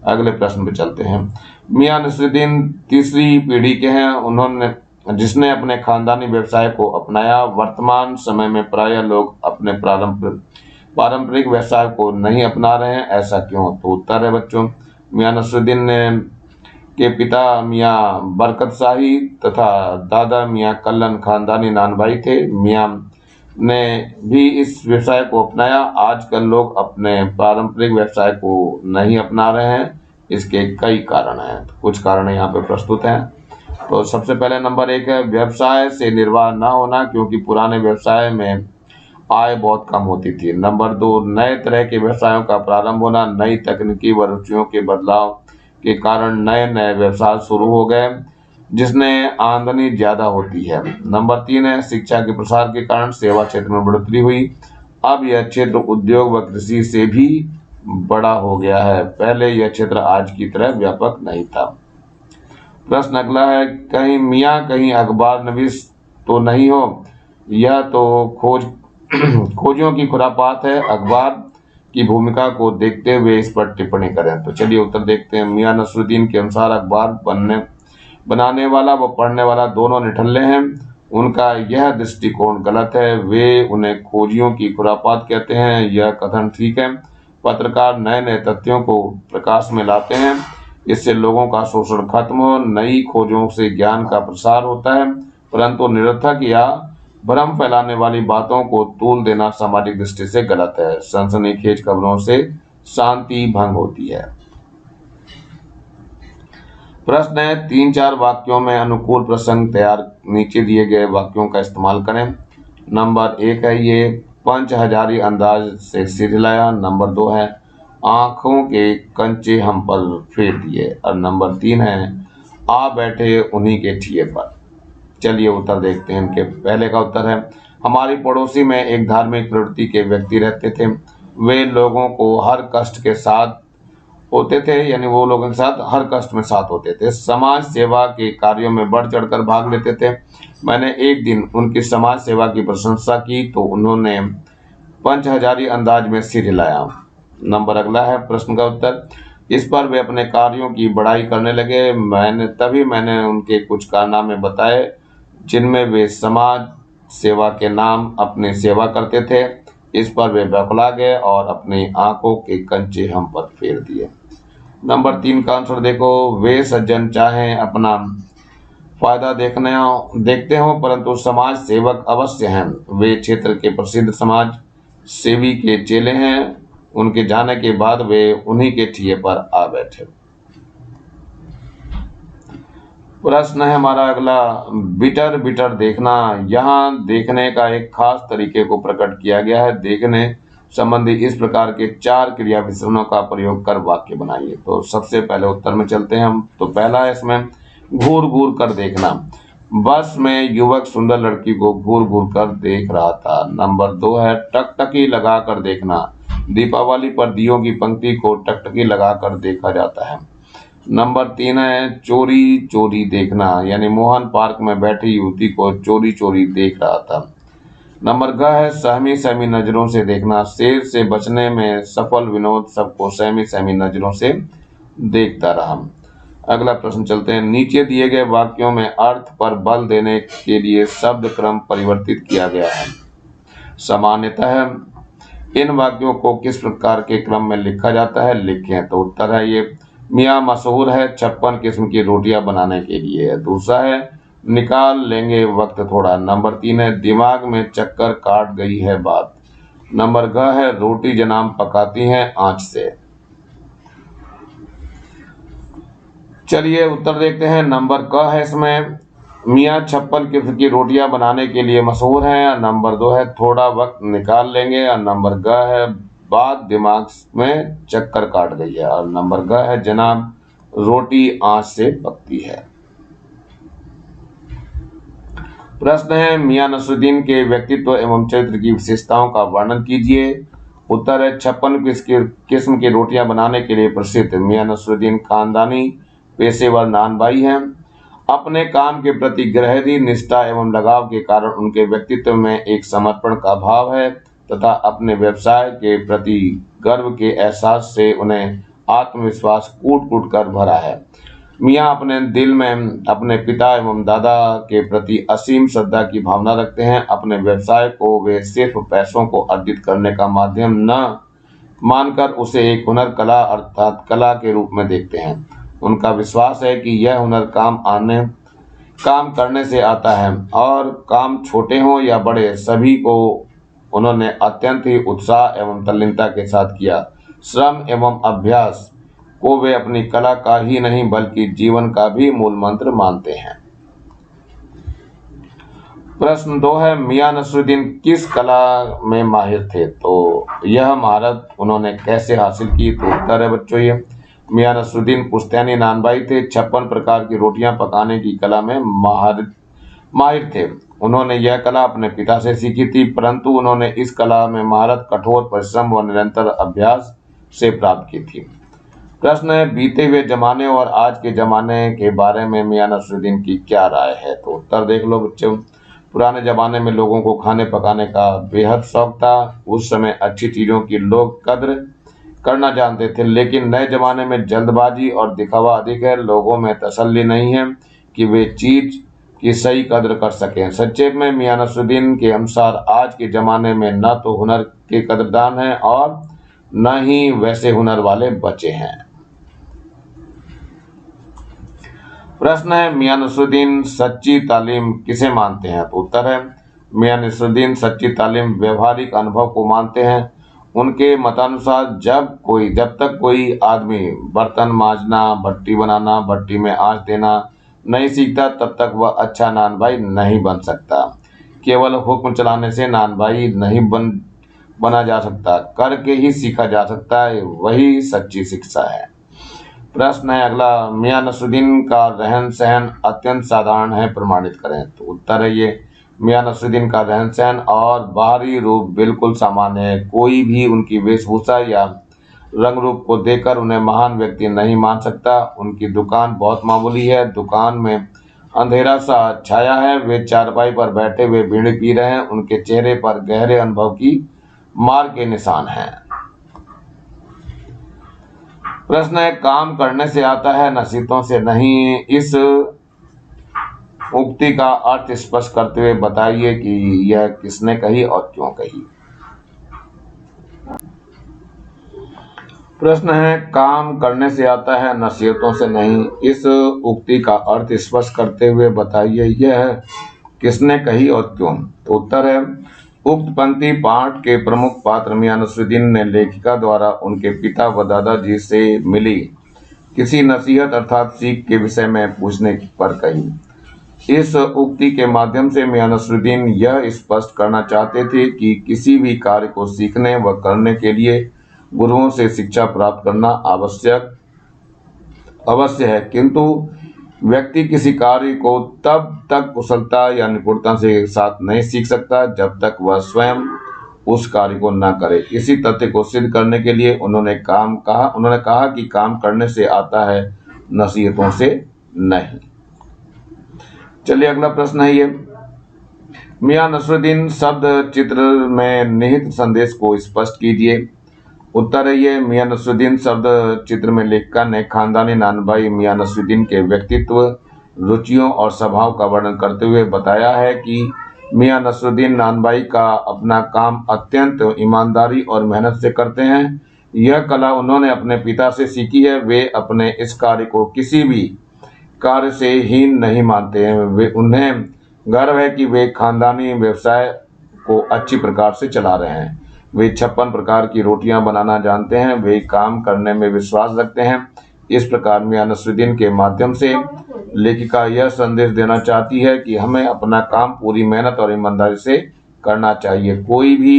अगले प्रश्न पे चलते हैं। मियाँ नसरुद्दीन तीसरी पीढ़ी के हैं, उन्होंने जिसने अपने खानदानी व्यवसाय को अपनाया। वर्तमान समय में प्रायः लोग अपने पारंपरिक व्यवसाय को नहीं अपना रहे हैं, ऐसा क्यों? तो उत्तर है बच्चों, मियाँ नसरुद्दीन ने के पिता मियाँ बरकत शाही तथा दादा मियाँ कल्लन खानदानी नानभाई थे। मियाँ ने भी इस व्यवसाय को अपनाया। आजकल लोग अपने पारंपरिक व्यवसाय को नहीं अपना रहे हैं, इसके कई कारण हैं। कुछ कारण यहाँ पे प्रस्तुत हैं। तो सबसे पहले नंबर 1 है, व्यवसाय से निर्वाह न होना, क्योंकि पुराने व्यवसाय में आय बहुत कम होती थी। नंबर 2, नए तरह के व्यवसायों का प्रारंभ होना, नई तकनीकी व रुचियों के बदलाव के कारण नए नए व्यवसाय शुरू हो गए, जिसमें आमदनी ज्यादा होती है। नंबर 3 है, शिक्षा के प्रसार के कारण सेवा क्षेत्र में बढ़ोतरी हुई। अब यह क्षेत्र उद्योग व कृषि से भी बड़ा हो गया है, पहले यह क्षेत्र आज की तरह व्यापक नहीं था। प्रश्न अगला है, कहीं मियाँ कहीं अखबार नवीस तो नहीं हो? यह तो खोजियों की खुरापात है। अखबार की भूमिका को देखते हुए इस पर टिप्पणी करें। तो चलिए उत्तर देखते हैं। मियाँ नसरुद्दीन के अनुसार अखबार बनाने वाला व पढ़ने वाला दोनों निठल्ले हैं। उनका यह दृष्टिकोण गलत है। वे उन्हें खोजियों की खुरापात कहते हैं। यह कथन ठीक है। पत्रकार नए नए तथ्यों को प्रकाश में लाते हैं, इससे लोगों का शोषण खत्म हो, नई खोजों से ज्ञान का प्रसार होता है, परंतु निरर्थक या भ्रम फैलाने वाली बातों को तूल देना सामाजिक दृष्टि से गलत है। सनसनीखेज खबरों से शांति भंग होती है। प्रश्न है, 3-4 वाक्यों में अनुकूल प्रसंग तैयार, नीचे दिए गए वाक्यों का इस्तेमाल करें। नंबर 1 है ये, पंच हजारी अंदाज से सिर हिलाया। नंबर 2 है, आंखों के कंचे हम पर फेर दिए। और नंबर 3 है, आ बैठे उन्हीं के ठिए पर। चलिए उत्तर देखते हैं इनके। पहले का उत्तर है, हमारी पड़ोसी में एक धार्मिक प्रवृत्ति के व्यक्ति रहते थे। वे लोगों को हर कष्ट के साथ होते थे, यानी वो लोगों के साथ हर कष्ट में साथ होते थे। समाज सेवा के कार्यों में बढ़ चढ़कर भाग लेते थे। मैंने एक दिन उनकी समाज सेवा की प्रशंसा की तो उन्होंने पंच हजारी अंदाज में सिर हिलाया। नंबर अगला है प्रश्न का उत्तर, इस पर वे अपने कार्यों की बड़ाई करने लगे। मैंने उनके कुछ कारनामे बताए जिनमें वे समाज सेवा के नाम अपनी सेवा करते थे। इस पर वे बौखला गए और अपनी आंखों के कंचे हम पर फेर दिए। नंबर 3 का आंसर देखो, वे सज्जन चाहे अपना फायदा देखते हो परंतु समाज सेवक अवश्य हैं। वे क्षेत्र के प्रसिद्ध समाज सेवी के चेले हैं। उनके जाने के बाद वे उन्हीं के ठिये पर आ बैठे। प्रश्न है हमारा अगला, बिटर बिटर देखना। यहाँ देखने का एक खास तरीके को प्रकट किया गया है। देखने संबंधी इस प्रकार के 4 क्रिया विशेषणों का प्रयोग कर वाक्य बनाइए। तो सबसे पहले उत्तर में चलते हैं हम। तो पहला है इसमें घूर घूर कर देखना। बस में युवक सुंदर लड़की को घूर घूर कर देख रहा था। नंबर 2 है टकटकी लगा कर देखना। दीपावली पर दियों की पंक्ति को टकटकी लगा कर देखा जाता है। नंबर 3 है चोरी चोरी देखना, यानी मोहन पार्क में बैठी युवती को चोरी चोरी देख रहा था। नंबर ग है सहमी सहमी नजरों से देखना। शेर से बचने में सफल विनोद सबको सहमी सहमी नजरों से देखता रहा। अगला प्रश्न चलते हैं। नीचे दिए गए वाक्यों में अर्थ पर बल देने के लिए शब्द क्रम परिवर्तित किया गया है। सामान्यतः इन वाक्यों को किस प्रकार के क्रम में लिखा जाता है, लिखें। तो उत्तर है ये, मियाँ मशहूर है 56 किस्म की रोटियां बनाने के लिए। दूसरा है निकाल लेंगे वक्त थोड़ा। नंबर 3 है दिमाग में चक्कर काट गई है बात। नंबर ग है रोटी जनाब पकाती हैं आंच से। चलिए उत्तर देखते हैं। नंबर क है इसमें मियाँ 56 किस्म की रोटियां बनाने के लिए मशहूर हैं। नंबर 2 है थोड़ा वक्त निकाल लेंगे। और नंबर ग है बात दिमाग में चक्कर काट गई है। और नंबर ग है जनाब रोटी आंच से पकती है। प्रश्न है मियां नसरुद्दीन के व्यक्तित्व एवं चरित्र की विशेषताओं का वर्णन कीजिए। उत्तर है 56 किस्म की रोटियां बनाने के लिए प्रसिद्ध मियां नसरुद्दीन खानदानी पेशेवर नानबाई हैं। अपने काम के प्रति गहरी निष्ठा एवं लगाव के कारण उनके व्यक्तित्व में एक समर्पण का भाव है तथा अपने व्यवसाय के प्रति गर्व के एहसास से उन्हें आत्मविश्वास कूट कूट कर भरा है। मियाँ अपने दिल में अपने पिता एवं दादा के प्रति असीम श्रद्धा की भावना रखते हैं। अपने व्यवसाय को वे सिर्फ पैसों को अर्जित करने का माध्यम न मानकर उसे एक हुनर कला अर्थात कला के रूप में देखते हैं। उनका विश्वास है कि यह हुनर काम करने से आता है और काम छोटे हों या बड़े सभी को उन्होंने अत्यंत ही उत्साह एवं तल्लीनता के साथ किया। श्रम एवं अभ्यास को वे अपनी कला का ही नहीं बल्कि जीवन का भी मूल मंत्र मानते हैं। प्रश्न 2 है मियां नसरुद्दीन किस कला में माहिर थे। तो यह महारत उन्होंने कैसे हासिल की। तो उत्तर है बच्चों ये, मियां नसरुद्दीन पुश्तैनी नानबाई थे। 56 प्रकार की रोटियां पकाने की कला में माहिर थे। उन्होंने यह कला अपने पिता से सीखी थी, परंतु उन्होंने इस कला में महारत कठोर परिश्रम व निरंतर अभ्यास से प्राप्त की थी। प्रश्न है बीते हुए जमाने और आज के जमाने के बारे में मियां नसरुद्दीन की क्या राय है। तो उत्तर देख लो बच्चों। पुराने जमाने में लोगों को खाने पकाने का बेहद शौक था। उस समय अच्छी चीजों की लोग कद्र करना जानते थे, लेकिन नए जमाने में जल्दबाजी और दिखावा अधिक है। लोगों में तसल्ली नहीं है कि वे चीज की सही कद्र कर सकें। संक्षेप में मियां नसरुद्दीन के अनुसार आज के जमाने में न तो हुनर के कदरदान हैं और न ही वैसे हुनर वाले बचे हैं। प्रश्न है मियां नसरुद्दीन सच्ची तालीम किसे मानते हैं। तो उत्तर है मियां नसरुद्दीन सच्ची तालीम व्यवहारिक अनुभव को मानते हैं। उनके मतानुसार जब तक कोई आदमी बर्तन मांजना, भट्टी बनाना, भट्टी में आंच देना नहीं सीखता तब तक वह अच्छा नानभाई नहीं बन सकता। केवल हुक्म चलाने से नानभाई नहीं बना जा सकता, करके ही सीखा जा सकता है। वही सच्ची शिक्षा है। प्रश्न है अगला, मियां नसरुद्दीन का रहन सहन अत्यंत साधारण है, प्रमाणित करें। तो उत्तर है ये, मियां नसरुद्दीन का रहन सहन और बाहरी रूप बिल्कुल सामान्य है। कोई भी उनकी वेशभूषा या रंग रूप को देखकर उन्हें महान व्यक्ति नहीं मान सकता। उनकी दुकान बहुत मामूली है। दुकान में अंधेरा सा छाया है। वे चारपाई पर बैठे हुए बीड़ी पी रहे हैं। उनके चेहरे पर गहरे अनुभव की मार के निशान हैं। प्रश्न है काम करने से आता है नसीहतों से नहीं। इस उक्ति का अर्थ स्पष्ट करते हुए बताइए कि यह किसने कही और क्यों कही। प्रश्न है काम करने से आता है नसीहतों से नहीं। इस उक्ति का अर्थ स्पष्ट करते हुए बताइए यह किसने कही और क्यों। तो उत्तर है उक्त पंक्ति पाठ के प्रमुख पात्र मियां नसरुद्दीन ने लेखिका द्वारा उनके पिता व दादाजी से मिली किसी नसीहत अर्थात सीख के विषय में पूछने पर कही। इस उक्ति के माध्यम से मियां नसरुद्दीन यह स्पष्ट करना चाहते थे कि किसी भी कार्य को सीखने व करने के लिए गुरुओं से शिक्षा प्राप्त करना अवश्य है, किंतु व्यक्ति किसी कार्य को तब तक कुशलता या निपुणता से साथ नहीं सीख सकता जब तक वह स्वयं उस कार्य को न करे। इसी तथ्य को सिद्ध करने के लिए उन्होंने कहा कि काम करने से आता है, नसीहतों से नहीं। चलिए अगला प्रश्न है ये, मियां नसरुद्दीन शब्द चित्र में निहित संदेश को स्पष्ट कीजिए। उत्तर है ये, मियां नसरुद्दीन शब्द चित्र में लेखिका ने खानदानी नानभाई मियां नसरुद्दीन के व्यक्तित्व, रुचियों और स्वभाव का वर्णन करते हुए बताया है कि मियां नसरुद्दीन नानभाई का अपना काम अत्यंत ईमानदारी और मेहनत से करते हैं। यह कला उन्होंने अपने पिता से सीखी है। वे अपने इस कार्य को किसी भी कार्य से हीन नहीं मानते हैं। उन्हें गर्व है कि वे खानदानी व्यवसाय को अच्छी प्रकार से चला रहे हैं। वे 56 प्रकार की रोटियां बनाना जानते हैं। वे काम करने में विश्वास रखते हैं। इस प्रकार मियां नसरुद्दीन के माध्यम से लेखिका यह संदेश देना चाहती है कि हमें अपना काम पूरी मेहनत और ईमानदारी से करना चाहिए। कोई भी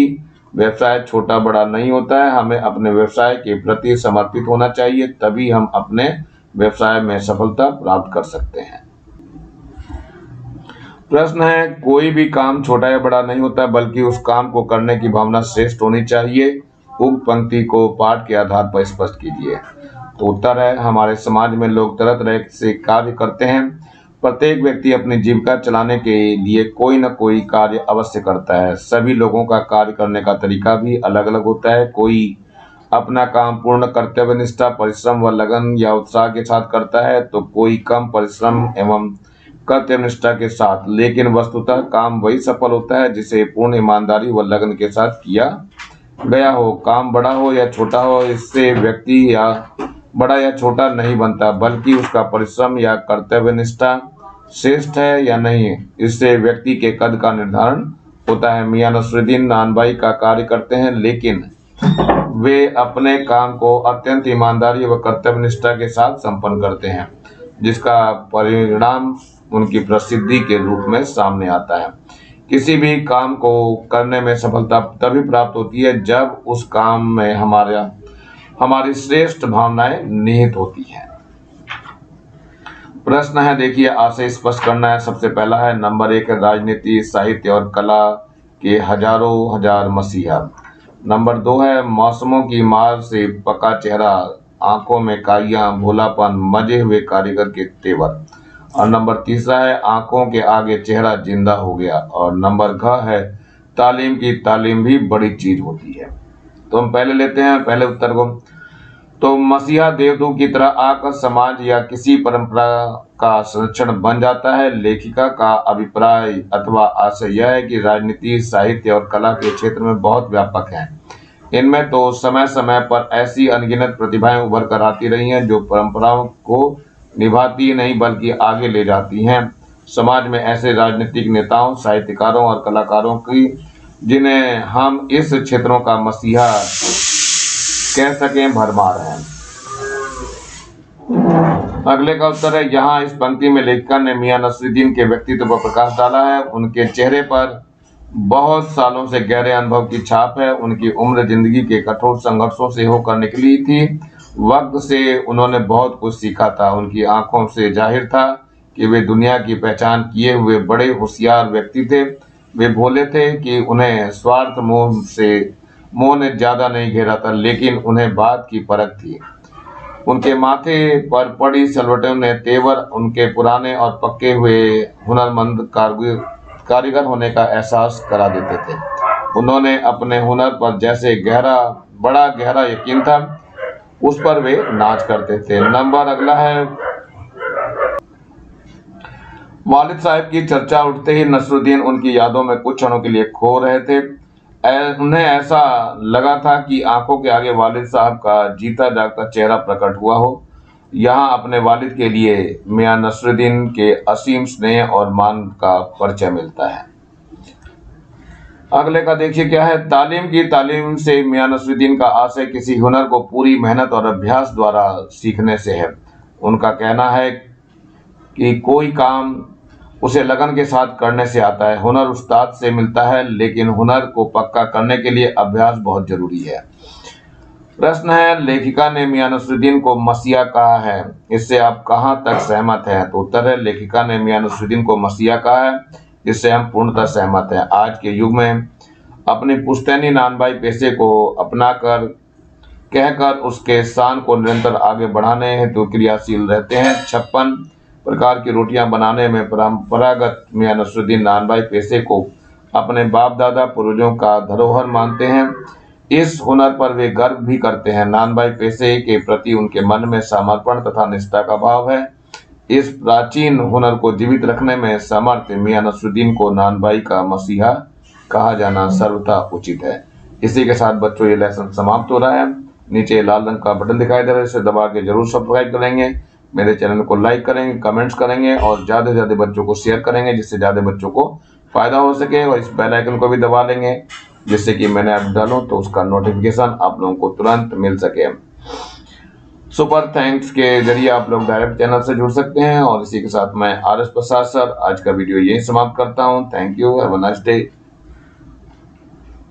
व्यवसाय छोटा बड़ा नहीं होता है। हमें अपने व्यवसाय के प्रति समर्पित होना चाहिए, तभी हम अपने व्यवसाय में सफलता प्राप्त कर सकते हैं। प्रश्न है, कोई भी काम छोटा या बड़ा नहीं होता, बल्कि उस काम को करने की भावना श्रेष्ठ होनी चाहिए। उक्त पंक्ति को पाठ के आधार पर स्पष्ट कीजिए। तो उत्तर है, हमारे समाज में लोग तरह तरह से कार्य करते हैं। प्रत्येक व्यक्ति अपनी जीविका चलाने के लिए कोई न कोई कार्य अवश्य करता है। सभी लोगों का कार्य करने का तरीका भी अलग अलग होता है। कोई अपना काम पूर्ण कर्तव्यनिष्ठा, परिश्रम व लगन या उत्साह के साथ करता है, तो कोई कम परिश्रम एवं कर्तव्यनिष्ठा के साथ। लेकिन वस्तुतः काम वही सफल होता है जिसे पूर्ण ईमानदारी व लगन के साथ किया गया हो। काम बड़ा हो या छोटा हो, इससे व्यक्ति या बड़ा या छोटा नहीं बनता, बल्कि उसका परिश्रम या कर्तव्यनिष्ठा श्रेष्ठ है या नहीं, इससे व्यक्ति के कद का निर्धारण होता है। मियां नसरुद्दीन नानभाई का कार्य करते हैं, लेकिन वे अपने काम को अत्यंत ईमानदारी व कर्तव्यनिष्ठा के साथ संपन्न करते हैं, जिसका परिणाम उनकी प्रसिद्धि के रूप में सामने आता है। किसी भी काम को करने में सफलता तभी प्राप्त होती है जब उस काम में हमारी श्रेष्ठ भावनाएं निहित होती हैं। प्रश्न है, देखिए, आशय स्पष्ट करना है। सबसे पहला है, नंबर 1 है, राजनीति, साहित्य और कला के हजारों हजार मसीहा। नंबर 2 है, मौसमों की मार से पका चेहरा, आंखों में काइयां, भोलापन, मजे हुए कारीगर के तेवर। और नंबर 3 है, आंखों के आगे चेहरा जिंदा हो गया। और नंबर घ है, तालीम की तालीम भी बड़ी चीज होती है। तो हम पहले लेते हैं पहले उत्तर को। तो मसीहा देवदूत की तरह आकर समाज या किसी परंपरा का संरक्षण बन जाता है। लेखिका का अभिप्राय अथवा आशय यह है कि राजनीति, साहित्य और कला के क्षेत्र में बहुत व्यापक है। इनमें तो समय समय पर ऐसी अनगिनत प्रतिभाएं उभर कर आती रही हैं जो परंपराओं को निभाती नहीं बल्कि आगे ले जाती हैं। समाज में ऐसे राजनीतिक नेताओं, साहित्यकारों और कलाकारों की जिन्हें हम इस क्षेत्रों का मसीहा कह सकें भरमार हैं। अगले का उत्तर है, यहाँ इस पंक्ति में लेखिका ने मियां नसरुद्दीन के व्यक्तित्व पर प्रकाश डाला है। उनके चेहरे पर बहुत सालों से गहरे अनुभव की छाप है। उनकी उम्र जिंदगी के कठोर संघर्षों से होकर निकली थी। वक्त से उन्होंने बहुत कुछ सीखा था। उनकी आंखों से जाहिर था कि वे दुनिया की पहचान किए हुए बड़े होशियार व्यक्ति थे। वे भोले थे कि उन्हें स्वार्थ मोह ने ज्यादा नहीं घेरा था, लेकिन उन्हें बात की परख थी। उनके माथे पर पड़ी सलवटों ने तेवर उनके पुराने और पक्के हुए हुनरमंद कारीगर होने का एहसास करा देते थे। उन्होंने अपने हुनर पर जैसे बड़ा गहरा यकीन था, उस पर वे नाच करते थे। नंबर अगला है, वालिद साहब की चर्चा उठते ही नसरुद्दीन उनकी यादों में कुछ क्षणों के लिए खो रहे थे। उन्हें ऐसा लगा था कि आंखों के आगे वालिद साहब का जीता जागता चेहरा प्रकट हुआ हो। यहाँ अपने वालिद के लिए मियां नसरुद्दीन के असीम स्नेह और मान का परिचय मिलता है। अगले का देखिए क्या है। तालीम से मियां नसरुद्दीन का आशय किसी हुनर को पूरी मेहनत और अभ्यास द्वारा सीखने से है। उनका कहना है कि कोई काम उसे लगन के साथ करने से आता है। हुनर उस्ताद से मिलता है, लेकिन हुनर को पक्का करने के लिए अभ्यास बहुत जरूरी है। प्रश्न है, लेखिका ने मियां नसरुद्दीन को मसीहा कहा है, इससे आप कहां तक सहमत हैं? तो उत्तर है, लेखिका ने मियां नसरुद्दीन को मसीहा कहा है, इससे हम पूर्णतः सहमत हैं। आज के युग में अपनी पुश्तैनी नानबाई पेशे को अपनाकर कहकर उसके शान को निरंतर आगे बढ़ाने हेतु क्रियाशील रहते हैं। 56 प्रकार की रोटियां बनाने में परंपरागत मियां नसरुद्दीन नानबाई पेशे को अपने बाप दादा पूर्वजों का धरोहर मानते हैं। इस हुनर पर वे गर्व भी करते हैं। नानबाई पेशे के प्रति उनके मन में समर्पण तथा निष्ठा का भाव है। इस प्राचीन हुनर को जीवित रखने में समर्थ मियां नसरुद्दीन को नानबाई का मसीहा कहा जाना सर्वथा उचित है। इसी के साथ बच्चों ये लेसन समाप्त हो रहा है। नीचे लाल रंग का बटन दिखाई दे रहा है, इसे दबा के जरूर सब्सक्राइब करेंगे, मेरे चैनल को लाइक करेंगे, कमेंट्स करेंगे और ज्यादा से ज्यादा बच्चों को शेयर करेंगे, जिससे ज्यादा बच्चों को फायदा हो सके। और इस बेल आइकन को भी दबा लेंगे, जिससे कि मैंने ऐप डालूं तो उसका नोटिफिकेशन आप लोगों को तुरंत मिल सके। सुपर थैंक्स के जरिए आप लोग डायरेक्ट चैनल से जुड़ सकते हैं। और इसी के साथ मैं RS प्रसाद सर आज का वीडियो यही समाप्त करता हूं। Thank you, have a nice day.